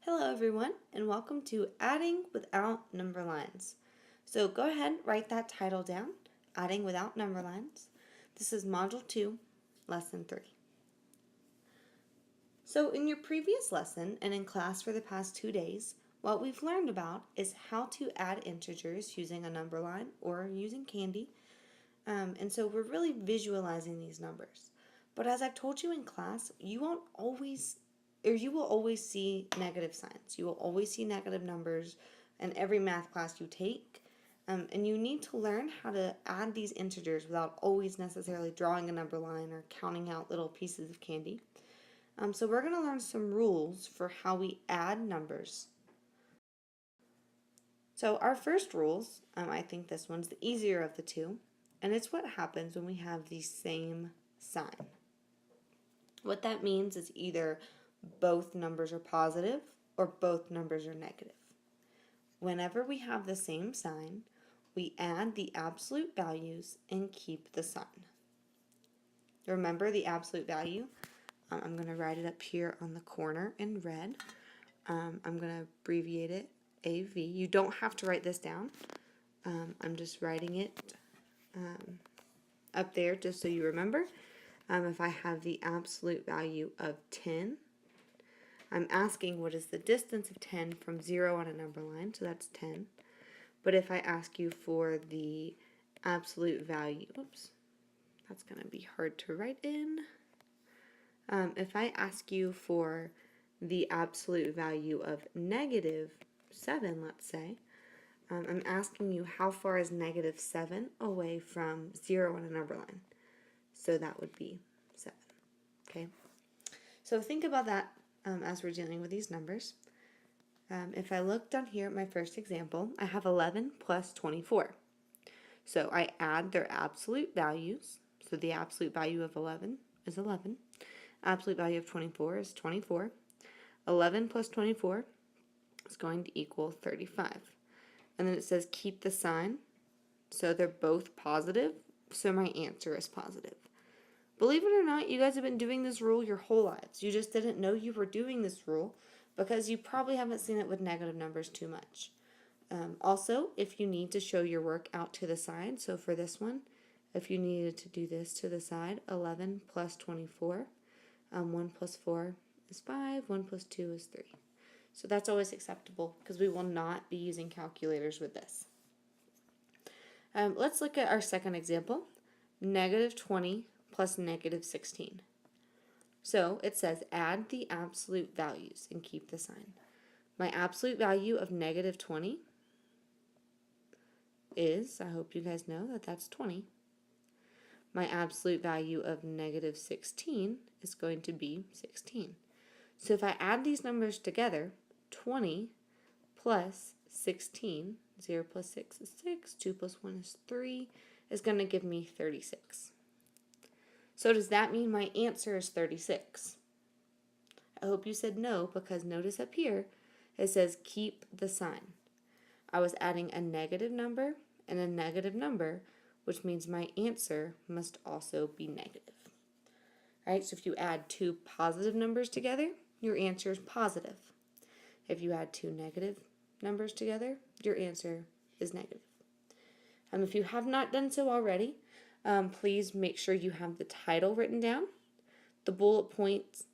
Hello everyone, and welcome to Adding Without Number Lines. So go ahead, write that title down, Adding Without Number Lines. This is Module 2, Lesson 3. So in your previous lesson and in class for the past 2 days, what we've learned about is how to add integers using a number line or using Candy. And so we're really visualizing these numbers. But as I've told you in class, you will always see negative signs. You will always see negative numbers in every math class you take. And you need to learn how to add these integers without always necessarily drawing a number line or counting out little pieces of candy. So we're going to learn some rules for how we add numbers. So our first rules, I think this one's the easier of the two, and it's what happens when we have the same sign. What that means is either both numbers are positive or both numbers are negative. Whenever we have the same sign, we add the absolute values and keep the sign. Remember the absolute value? I'm going to write it up here on the corner in red. I'm going to abbreviate it AV. You don't have to write this down. I'm just writing it up there just so you remember. If I have the absolute value of 10, I'm asking what is the distance of 10 from 0 on a number line, so that's 10. But if I ask you for the absolute value, oops, that's going to be hard to write in. If I ask you for the absolute value of negative 7, let's say, I'm asking you how far is negative 7 away from 0 on a number line. So that would be 7. Okay. So think about that as we're dealing with these numbers. If I look down here at my first example, I have 11 plus 24. So I add their absolute values. So the absolute value of 11 is 11. Absolute value of 24 is 24. 11 plus 24 is going to equal 35. And then it says keep the sign. So they're both positive. So my answer is positive. Believe it or not, you guys have been doing this rule your whole lives. You just didn't know you were doing this rule because you probably haven't seen it with negative numbers too much. Also, if you need to show your work out to the side, so for this one, if you needed to do this to the side, 11 plus 24, 1 plus 4 is 5, 1 plus 2 is 3. So that's always acceptable because we will not be using calculators with this. Let's look at our second example, negative 20 plus negative 16. So it says add the absolute values and keep the sign. My absolute value of negative 20 is, I hope you guys know that that's 20. My absolute value of negative 16 is going to be 16. So if I add these numbers together, 20 plus 16, 0 plus 6 is 6, 2 plus 1 is 3, is going to give me 36. So does that mean my answer is 36? I hope you said no, because notice up here it says keep the sign. I was adding a negative number and a negative number, which means my answer must also be negative. All right, so if you add two positive numbers together, your answer is positive. If you add two negative numbers together, your answer is negative. If you have not done so already, please make sure you have the title written down, the bullet points,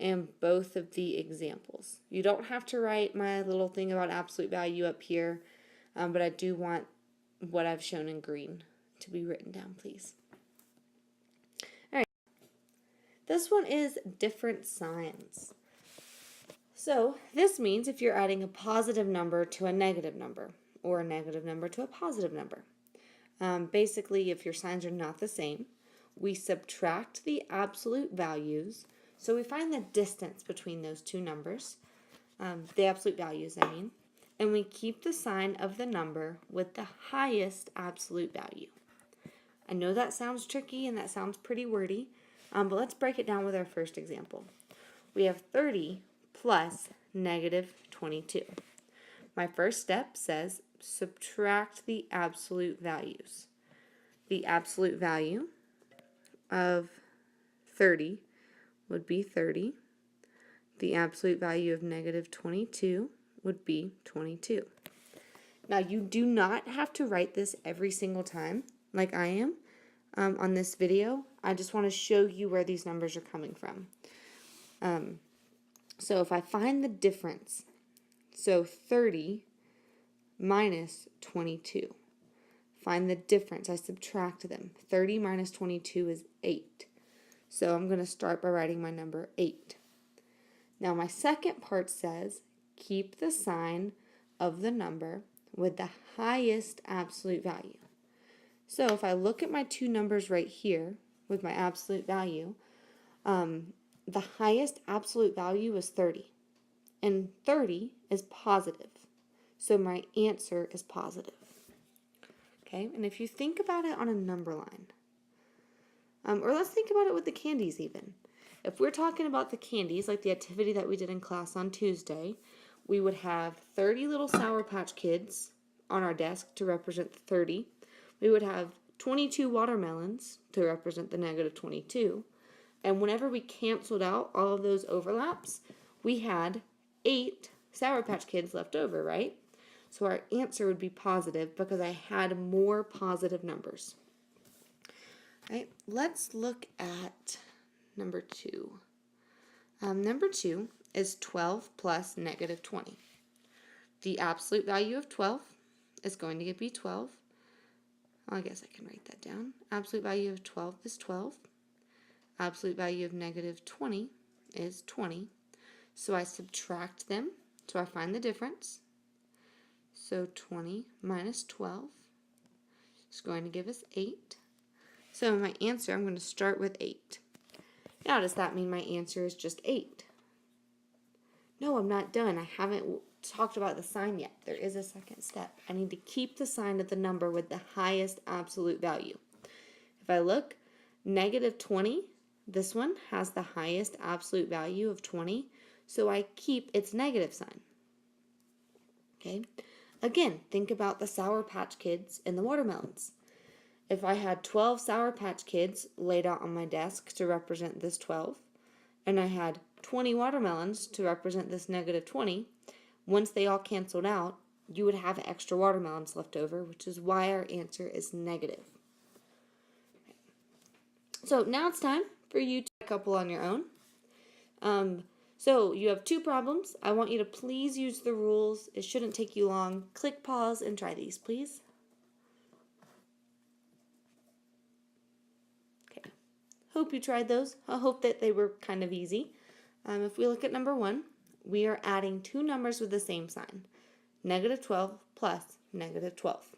and both of the examples. You don't have to write my little thing about absolute value up here, but I do want what I've shown in green to be written down, please. All right. This one is different signs. So this means if you're adding a positive number to a negative number, or a negative number to a positive number. Basically, if your signs are not the same, we subtract the absolute values. So we find the distance between those two numbers, the absolute values, I mean, and we keep the sign of the number with the highest absolute value. I know that sounds tricky and that sounds pretty wordy, but let's break it down with our first example. We have 30 plus negative 22. My first step says subtract the absolute values. The absolute value of 30 would be 30 the absolute value of negative 22 would be 22. Now, you do not have to write this every single time like I am on this video. I just want to show you where these numbers are coming from. So if I find the difference, so 30 minus 22, find the difference. I subtract them. 30 minus 22 is 8. So I'm going to start by writing my number 8. Now my second part says keep the sign of the number with the highest absolute value. So if I look at my two numbers right here with my absolute value, the highest absolute value is 30. And 30 is positive. So my answer is positive. Okay, and if you think about it on a number line, or let's think about it with the candies even. If we're talking about the candies, like the activity that we did in class on Tuesday, we would have 30 little Sour Patch Kids on our desk to represent the 30. We would have 22 watermelons to represent the negative 22. And whenever we canceled out all of those overlaps, we had 8 Sour Patch Kids left over, right? So our answer would be positive because I had more positive numbers. All right, let's look at number 2. Number 2 is 12 plus negative 20. The absolute value of 12 is going to be 12. Well, I guess I can write that down. Absolute value of 12 is 12. Absolute value of negative 20 is 20. So I subtract them, so I find the difference. So 20 minus 12 is going to give us 8. So my answer, I'm going to start with 8. Now, does that mean my answer is just 8? No, I'm not done. I haven't talked about the sign yet. There is a second step. I need to keep the sign of the number with the highest absolute value. If I look, negative 20, this one has the highest absolute value of 20, so I keep its negative sign. Okay? Again, think about the Sour Patch Kids and the watermelons. If I had 12 Sour Patch Kids laid out on my desk to represent this 12, and I had 20 watermelons to represent this negative 20, once they all canceled out, you would have extra watermelons left over, which is why our answer is negative. So now it's time for you to couple on your own. So you have 2 problems. I want you to please use the rules. It shouldn't take you long. Click pause and try these, please. Okay. Hope you tried those. I hope that they were kind of easy. If we look at number 1, we are adding 2 numbers with the same sign. Negative 12 plus negative 12.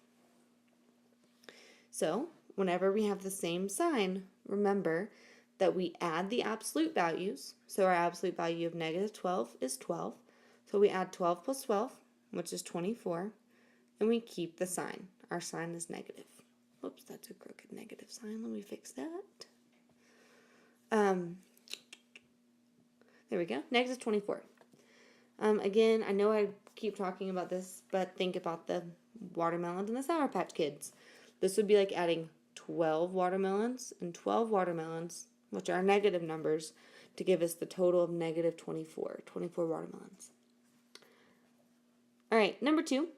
So whenever we have the same sign, remember that we add the absolute values. So our absolute value of negative 12 is 12. So we add 12 plus 12, which is 24, and we keep the sign. Our sign is negative. Whoops, that's a crooked negative sign. Let me fix that. There we go, negative 24. Again, I know I keep talking about this, but think about the watermelons and the Sour Patch Kids. This would be like adding 12 watermelons and 12 watermelons, which are negative numbers, to give us the total of negative 24 watermelons. All right, number 2,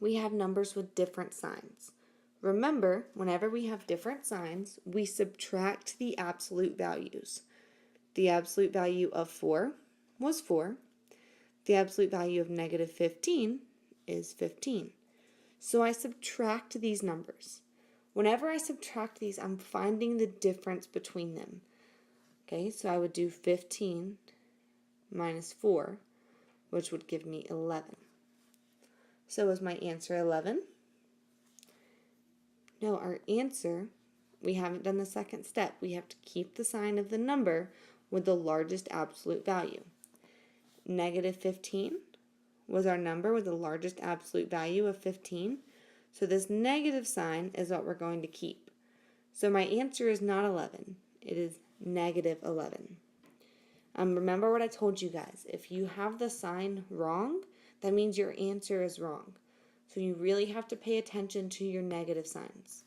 we have numbers with different signs. Remember, whenever we have different signs, we subtract the absolute values. The absolute value of 4 was 4. The absolute value of negative 15 is 15. So I subtract these numbers. Whenever I subtract these, I'm finding the difference between them. Okay, so I would do 15 minus 4, which would give me 11. So is my answer 11? No, our answer, we haven't done the second step. We have to keep the sign of the number with the largest absolute value. Negative 15 was our number with the largest absolute value of 15. So this negative sign is what we're going to keep. So my answer is not 11. It is negative 11. Remember what I told you guys. If you have the sign wrong, that means your answer is wrong. So you really have to pay attention to your negative signs.